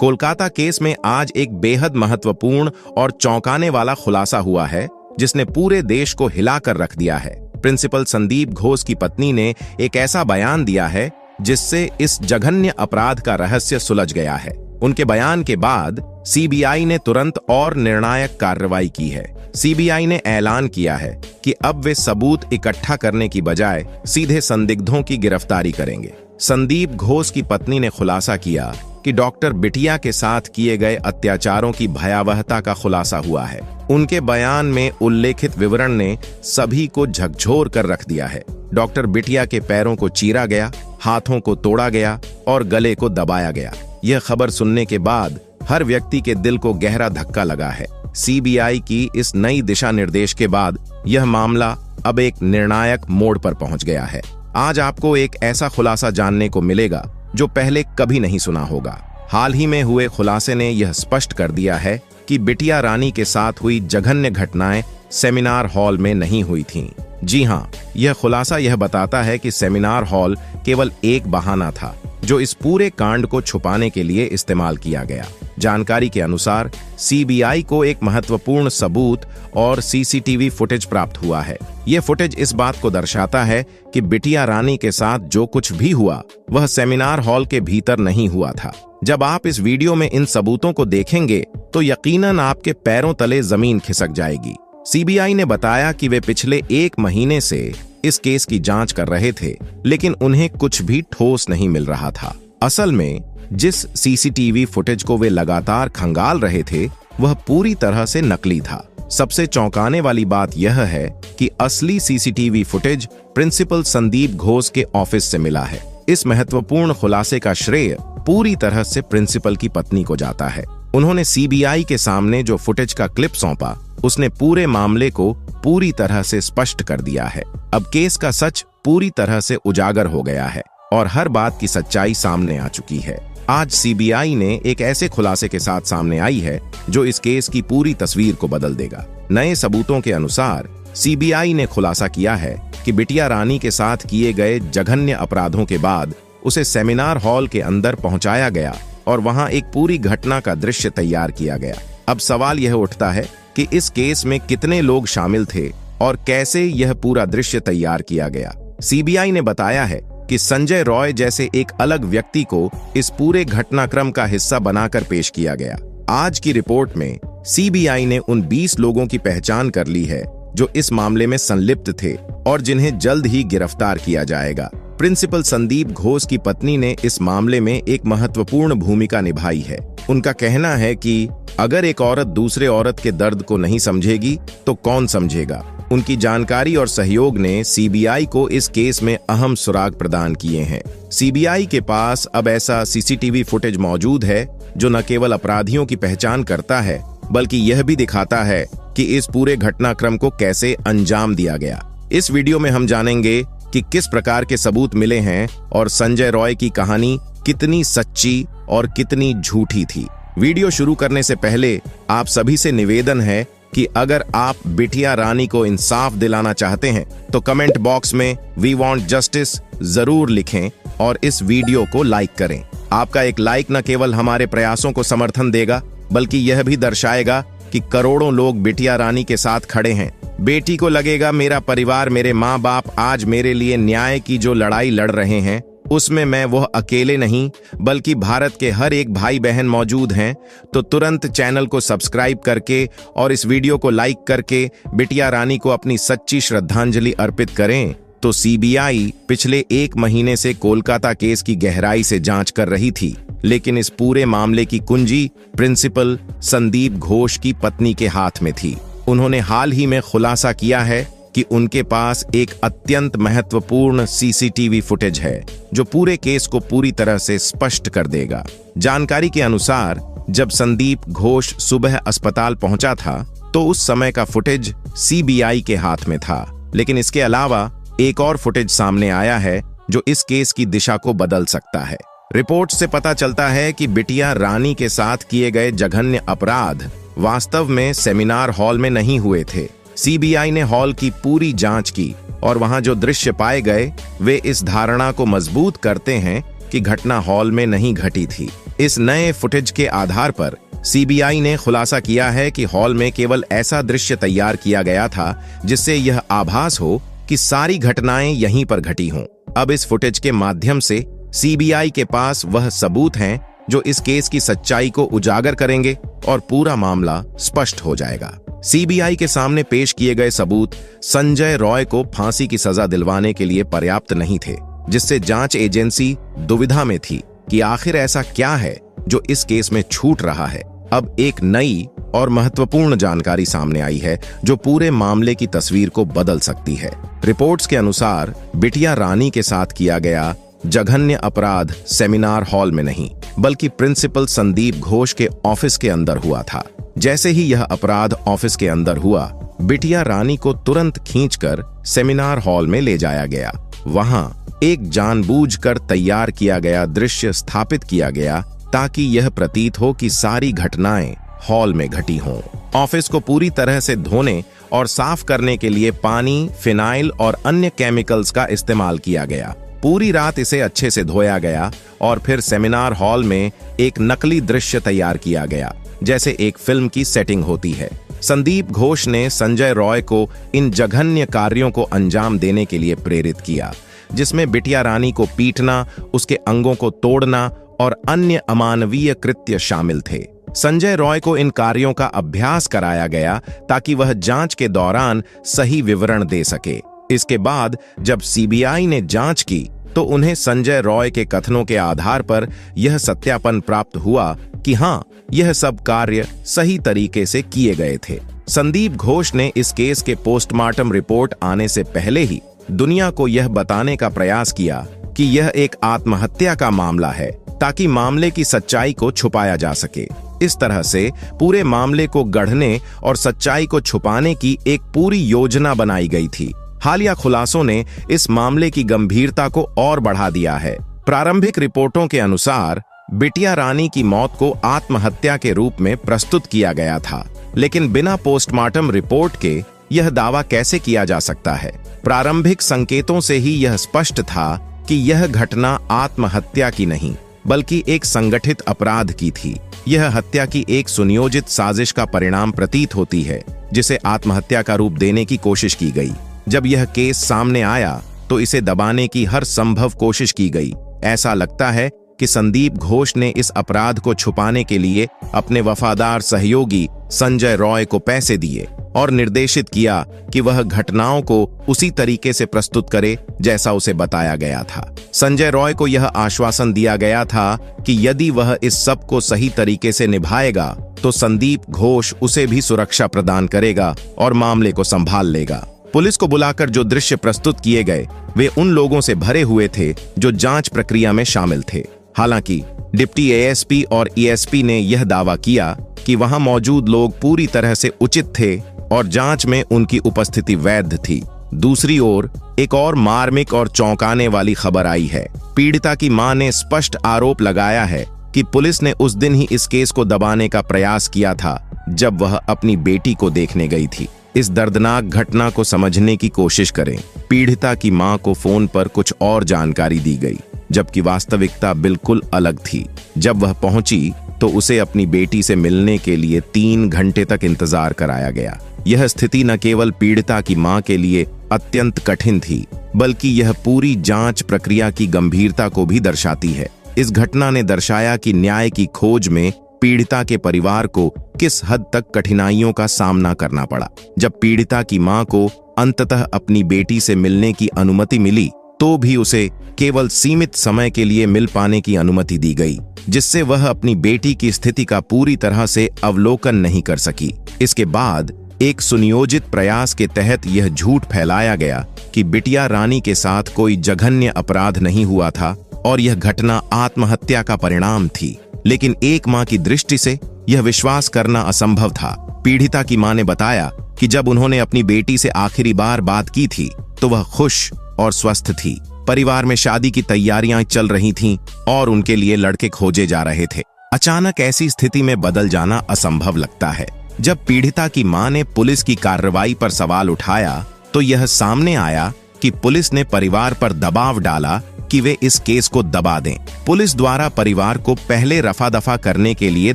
Kolkata case में आज एक बेहद महत्वपूर्ण और चौंकाने वाला खुलासा हुआ है जिसने पूरे देश को हिलाकर रख दिया है। प्रिंसिपल संदीप घोष की पत्नी ने एक ऐसा बयान दिया है जिससे इस जघन्य अपराध का रहस्य सुलझ गया है। उनके बयान के बाद सीबीआई ने तुरंत और निर्णायक कार्रवाई की है। सीबीआई ने ऐलान किया है कि अब वे सबूत इकट्ठा करने की बजाय सीधे संदिग्धों की गिरफ्तारी करेंगे। संदीप घोष की पत्नी ने खुलासा किया कि डॉक्टर बिटिया के साथ किए गए अत्याचारों की भयावहता का खुलासा हुआ है। उनके बयान में उल्लेखित विवरण ने सभी को झकझोर कर रख दिया है। डॉक्टर बिटिया के पैरों को चीरा गया, हाथों को तोड़ा गया और गले को दबाया गया। यह खबर सुनने के बाद हर व्यक्ति के दिल को गहरा धक्का लगा है। सीबीआई की इस नई दिशा निर्देश के बाद यह मामला अब एक निर्णायक मोड़ पर पहुंच गया है। आज आपको एक ऐसा खुलासा जानने को मिलेगा जो पहले कभी नहीं सुना होगा। हाल ही में हुए खुलासे ने यह स्पष्ट कर दिया है कि बिटिया रानी के साथ हुई जघन्य घटनाएं सेमिनार हॉल में नहीं हुई थीं। जी हां, यह खुलासा यह बताता है कि सेमिनार हॉल केवल एक बहाना था जो इस पूरे कांड को छुपाने के लिए इस्तेमाल किया गया। जानकारी के अनुसार सीबीआई को एक महत्वपूर्ण सबूत और सीसीटीवी फुटेज प्राप्त हुआ है। यह फुटेज इस बात को दर्शाता है कि बिटिया रानी के साथ जो कुछ भी हुआ वह सेमिनार हॉल के भीतर नहीं हुआ था। जब आप इस वीडियो में इन सबूतों को देखेंगे तो यकीनन आपके पैरों तले जमीन खिसक जाएगी। सीबीआई ने बताया कि वे पिछले 1 महीने से इस केस की जांच कर रहे थे, लेकिन उन्हें कुछ भी ठोस नहीं मिल रहा था। असल में जिस सीसीटीवी फुटेज को वे लगातार खंगाल रहे थे वह पूरी तरह से नकली था। सबसे चौंकाने वाली बात यह है कि असली CCTV footage principal Sandeep Ghosh के ऑफिस से मिला है। इस महत्वपूर्ण खुलासे का श्रेय पूरी तरह से प्रिंसिपल की पत्नी को जाता है। उन्होंने सीबीआई के सामने जो फुटेज का क्लिप सौंपा उसने पूरे मामले को पूरी तरह से स्पष्ट कर दिया है। अब केस का सच पूरी तरह से उजागर हो गया है और हर बात की सच्चाई सामने आ चुकी है। आज सीबीआई ने एक ऐसे खुलासे के साथ सामने आई है जो इस केस की पूरी तस्वीर को बदल देगा। नए सबूतों के अनुसार सीबीआई ने खुलासा किया है कि बिटिया रानी के साथ किए गए जघन्य अपराधों के बाद उसे सेमिनार हॉल के अंदर पहुंचाया गया और वहां एक पूरी घटना का दृश्य तैयार किया गया। अब सवाल यह उठता है कि इस केस में कितने लोग शामिल थे और कैसे यह पूरा दृश्य तैयार किया गया। सीबीआई ने बताया है कि संजय रॉय जैसे एक अलग व्यक्ति को इस पूरे घटनाक्रम का हिस्सा बनाकर पेश किया गया। आज की रिपोर्ट में सीबीआई ने उन 20 लोगों की पहचान कर ली है जो इस मामले में संलिप्त थे और जिन्हें जल्द ही गिरफ्तार किया जाएगा। प्रिंसिपल संदीप घोष की पत्नी ने इस मामले में एक महत्वपूर्ण भूमिका निभाई है। उनका कहना है कि अगर एक औरत दूसरे औरत के दर्द को नहीं समझेगी तो कौन समझेगा। उनकी जानकारी और सहयोग ने सीबीआई को इस केस में अहम सुराग प्रदान किए हैं। सीबीआई के पास अब ऐसा सीसीटीवी फुटेज मौजूद है जो न केवल अपराधियों की पहचान करता है बल्कि यह भी दिखाता है कि इस पूरे घटनाक्रम को कैसे अंजाम दिया गया। इस वीडियो में हम जानेंगे कि किस प्रकार के सबूत मिले हैं और संजय रॉय की कहानी कितनी सच्ची और कितनी झूठी थी। वीडियो शुरू करने से पहले आप सभी से निवेदन है कि अगर आप बिटिया रानी को इंसाफ दिलाना चाहते हैं तो कमेंट बॉक्स में वी वांट जस्टिस जरूर लिखें और इस वीडियो को लाइक करें। आपका एक लाइक न केवल हमारे प्रयासों को समर्थन देगा बल्कि यह भी दर्शाएगा कि करोड़ों लोग बिटिया रानी के साथ खड़े हैं। बेटी को लगेगा मेरा परिवार, मेरे माँ बाप आज मेरे लिए न्याय की जो लड़ाई लड़ रहे हैं उसमें मैं वह अकेले नहीं बल्कि भारत के हर एक भाई बहन मौजूद हैं। तो तुरंत चैनल को सब्सक्राइब करके और इस वीडियो को लाइक करके बिटिया रानी को अपनी सच्ची श्रद्धांजलि अर्पित करें। तो सीबीआई पिछले 1 महीने से कोलकाता केस की गहराई से जांच कर रही थी, लेकिन इस पूरे मामले की कुंजी प्रिंसिपल संदीप घोष की पत्नी के हाथ में थी। उन्होंने हाल ही में खुलासा किया है कि उनके पास एक अत्यंत महत्वपूर्ण सीसीटीवी फुटेज है जो पूरे केस को पूरी तरह से स्पष्ट कर देगा। जानकारी के अनुसार जब संदीप घोष सुबह अस्पताल पहुंचा था तो उस समय का फुटेज सीबीआई के हाथ में था, लेकिन इसके अलावा एक और फुटेज सामने आया है जो इस केस की दिशा को बदल सकता है। रिपोर्ट से पता चलता है कि बिटिया रानी के साथ किए गए जघन्य अपराध वास्तव में सेमिनार हॉल में नहीं हुए थे। सीबीआई ने हॉल की पूरी जांच की और वहां जो दृश्य पाए गए वे इस धारणा को मजबूत करते हैं कि घटना हॉल में नहीं घटी थी इस नए फुटेज के आधार पर सीबीआई ने खुलासा किया है कि हॉल में केवल ऐसा दृश्य तैयार किया गया था जिससे यह आभास हो कि सारी घटनाएं यहीं पर घटी हों। अब इस फुटेज के माध्यम से सीबीआई के पास वह सबूत हैं जो इस केस की सच्चाई को उजागर करेंगे और पूरा मामला स्पष्ट हो जाएगा। सीबीआई के सामने पेश किए गए सबूत संजय रॉय को फांसी की सजा दिलवाने के लिए पर्याप्त नहीं थे, जिससे जांच एजेंसी दुविधा में थी कि आखिर ऐसा क्या है जो इस केस में छूट रहा है। अब एक नई और महत्वपूर्ण जानकारी सामने आई है जो पूरे मामले की तस्वीर को बदल सकती है। रिपोर्ट्स के अनुसार बिटिया रानी के साथ किया गया जघन्य अपराध सेमिनार हॉल में नहीं बल्कि प्रिंसिपल संदीप घोष के ऑफिस के अंदर हुआ था। जैसे ही यह अपराध ऑफिस के अंदर हुआ, बिटिया रानी को तुरंत खींचकर सेमिनार हॉल में ले जाया गया। वहां एक जानबूझकर तैयार किया गया दृश्य स्थापित किया गया ताकि यह प्रतीत हो कि सारी घटनाएं हॉल में घटी हों। ऑफिस को पूरी तरह से धोने और साफ करने के लिए पानी, फिनाइल और अन्य केमिकल्स का इस्तेमाल किया गया। पूरी रात इसे अच्छे से धोया गया और फिर सेमिनार हॉल में एक नकली दृश्य तैयार किया गया, जैसे एक फिल्म की सेटिंग होती है। संदीप घोष ने संजय रॉय को इन जघन्य कार्यों को अंजाम देने के लिए प्रेरित किया, जिसमें बिटिया रानी को पीटना, उसके अंगों को तोड़ना और अन्य अमानवीय कृत्य शामिल थे। संजय रॉय को इन कार्यों का अभ्यास कराया गया ताकि वह जांच के दौरान सही विवरण दे सके। इसके बाद जब सीबीआई ने जांच की तो उन्हें संजय रॉय के कथनों के आधार पर यह सत्यापन प्राप्त हुआ कि हाँ, यह सब कार्य सही तरीके से किए गए थे। संदीप घोष ने इस केस के पोस्टमार्टम रिपोर्ट आने से पहले ही दुनिया को यह बताने का प्रयास किया कि यह एक आत्महत्या का मामला है ताकि मामले की सच्चाई को छुपाया जा सके। इस तरह से पूरे मामले को गढ़ने और सच्चाई को छुपाने की एक पूरी योजना बनाई गई थी। हालिया खुलासों ने इस मामले की गंभीरता को और बढ़ा दिया है। प्रारंभिक रिपोर्टों के अनुसार बिटिया रानी की मौत को आत्महत्या के रूप में प्रस्तुत किया गया था, लेकिन बिना पोस्टमार्टम रिपोर्ट के यह दावा कैसे किया जा सकता है? प्रारंभिक संकेतों से ही यह स्पष्ट था कि यह घटना आत्महत्या की नहीं बल्कि एक संगठित अपराध की थी। यह हत्या की एक सुनियोजित साजिश का परिणाम प्रतीत होती है, जिसे आत्महत्या का रूप देने की कोशिश की गई। जब यह केस सामने आया तो इसे दबाने की हर संभव कोशिश की गई। ऐसा लगता है कि संदीप घोष ने इस अपराध को छुपाने के लिए अपने वफादार सहयोगी संजय रॉय को पैसे दिए और निर्देशित किया कि वह घटनाओं को उसी तरीके से प्रस्तुत करे जैसा उसे बताया गया था। संजय रॉय को यह आश्वासन दिया गया था कि यदि वह इस सब को सही तरीके से निभाएगा तो संदीप घोष उसे भी सुरक्षा प्रदान करेगा और मामले को संभाल लेगा। पुलिस को बुलाकर जो दृश्य प्रस्तुत किए गए वे उन लोगों से भरे हुए थे जो जांच प्रक्रिया में शामिल थे। हालांकि डिप्टी एएसपी और ईएसपी ने यह दावा किया कि वहां मौजूद लोग पूरी तरह से उचित थे और जांच में उनकी उपस्थिति वैध थी। दूसरी ओर एक और मार्मिक और चौंकाने वाली खबर आई है। पीड़िता की मां ने स्पष्ट आरोप लगाया है कि पुलिस ने उस दिन ही इस केस को दबाने का प्रयास किया था जब वह अपनी बेटी को देखने गई थी। इस दर्दनाक घटना को समझने की कोशिश करें। पीड़िता की मां को फोन पर कुछ और जानकारी दी गई, जबकि वास्तविकता बिल्कुल अलग थी। जब वह पहुंची तो उसे अपनी बेटी से मिलने के लिए 3 घंटे तक इंतजार कराया गया। यह स्थिति न केवल पीड़िता की मां के लिए अत्यंत कठिन थी, बल्कि यह पूरी जांच प्रक्रिया की गंभीरता को भी दर्शाती है। इस घटना ने दर्शाया कि न्याय की खोज में पीड़िता के परिवार को किस हद तक कठिनाइयों का सामना करना पड़ा। जब पीड़िता की मां को अंततः अपनी बेटी से मिलने की अनुमति मिली तो भी उसे केवल सीमित समय के लिए मिल पाने की अनुमति दी गई, जिससे वह अपनी बेटी की स्थिति का पूरी तरह से अवलोकन नहीं कर सकी। इसके बाद एक सुनियोजित प्रयास के तहत यह झूठ फैलाया गया कि बिटिया रानी के साथ कोई जघन्य अपराध नहीं हुआ था और यह घटना आत्महत्या का परिणाम थी। लेकिन एक मां की दृष्टि से यह विश्वास करना असंभव था। पीड़िता की मां ने बताया कि जब उन्होंने अपनी बेटी से आखिरी बार बात की थी तो वह खुश और स्वस्थ थी। परिवार में शादी की तैयारियां चल रही थीं और उनके लिए लड़के खोजे जा रहे थे। अचानक ऐसी स्थिति में बदल जाना असंभव लगता है। जब पीड़िता की मां ने पुलिस की कार्रवाई पर सवाल उठाया तो यह सामने आया कि पुलिस ने परिवार पर दबाव डाला कि वे इस केस को दबा दें। पुलिस द्वारा परिवार को पहले रफा दफा करने के लिए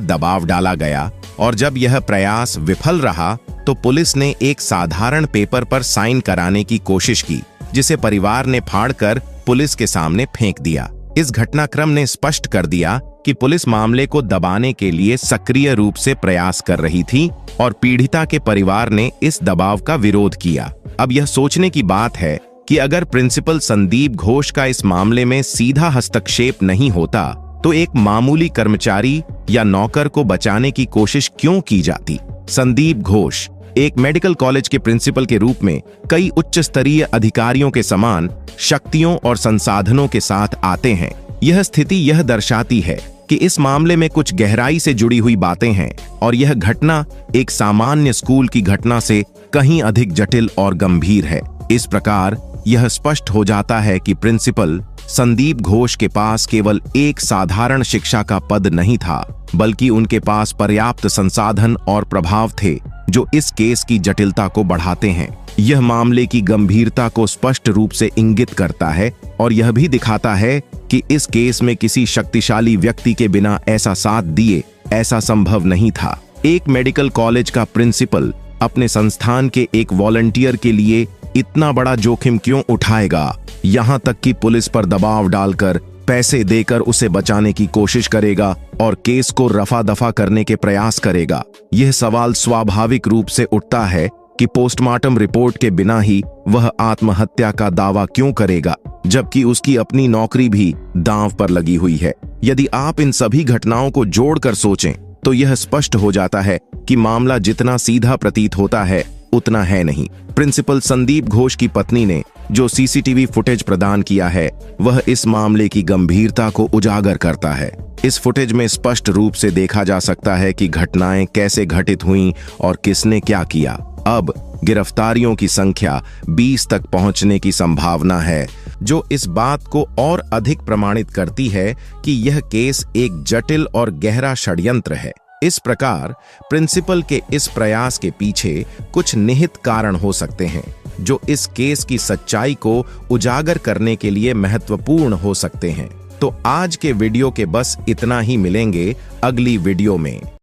दबाव डाला गया और जब यह प्रयास विफल रहा तो पुलिस ने एक साधारण पेपर पर साइन कराने की कोशिश की, जिसे परिवार ने फाड़कर पुलिस के सामने फेंक दिया। इस घटनाक्रम ने स्पष्ट कर दिया कि पुलिस मामले को दबाने के लिए सक्रिय रूप से प्रयास कर रही थी और पीड़िता के परिवार ने इस दबाव का विरोध किया। अब यह सोचने की बात है कि अगर प्रिंसिपल संदीप घोष का इस मामले में सीधा हस्तक्षेप नहीं होता तो एक मामूली कर्मचारी या नौकर को बचाने की कोशिश क्यों की जाती। संदीप घोष एक मेडिकल कॉलेज के प्रिंसिपल के रूप में कई उच्च स्तरीय अधिकारियों के समान शक्तियों और संसाधनों के साथ आते हैं। यह स्थिति यह दर्शाती है कि इस मामले में कुछ गहराई से जुड़ी हुई बातें हैं और यह घटना एक सामान्य स्कूल की घटना से कहीं अधिक जटिल और गंभीर है। इस प्रकार यह स्पष्ट हो जाता है कि प्रिंसिपल संदीप घोष के पास केवल एक साधारण शिक्षा का पद नहीं था, बल्कि उनके पास पर्याप्त संसाधन और प्रभाव थे जो इस केस की जटिलता को बढ़ाते हैं। यह मामले की गंभीरता को स्पष्ट रूप से इंगित करता है और यह भी दिखाता है कि इस केस में किसी शक्तिशाली व्यक्ति के बिना ऐसा साथ दिए ऐसा संभव नहीं था। एक मेडिकल कॉलेज का प्रिंसिपल अपने संस्थान के एक वॉलंटियर के लिए इतना बड़ा जोखिम क्यों उठाएगा, यहाँ तक कि पुलिस पर दबाव डालकर पैसे देकर उसे बचाने की कोशिश करेगा और केस को रफा दफा करने के प्रयास करेगा। यह सवाल स्वाभाविक रूप से उठता है कि पोस्टमार्टम रिपोर्ट के बिना ही वह आत्महत्या का दावा क्यों करेगा, जबकि उसकी अपनी नौकरी भी दांव पर लगी हुई है। यदि आप इन सभी घटनाओं को जोड़कर सोचें तो यह स्पष्ट हो जाता है कि मामला जितना सीधा प्रतीत होता है उतना है नहीं। प्रिंसिपल संदीप घोष की पत्नी ने जो सीसीटीवी फुटेज प्रदान किया है वह इस मामले की गंभीरता को उजागर करता है। इस फुटेज में स्पष्ट रूप से देखा जा सकता है कि घटनाएं कैसे घटित हुईं और किसने क्या किया। अब गिरफ्तारियों की संख्या 20 तक पहुंचने की संभावना है, जो इस बात को और अधिक प्रमाणित करती है कि यह केस एक जटिल और गहरा षड्यंत्र है। इस प्रकार प्रिंसिपल के इस प्रयास के पीछे कुछ निहित कारण हो सकते हैं जो इस केस की सच्चाई को उजागर करने के लिए महत्वपूर्ण हो सकते हैं। तो आज के वीडियो के बस इतना ही, मिलेंगे अगली वीडियो में।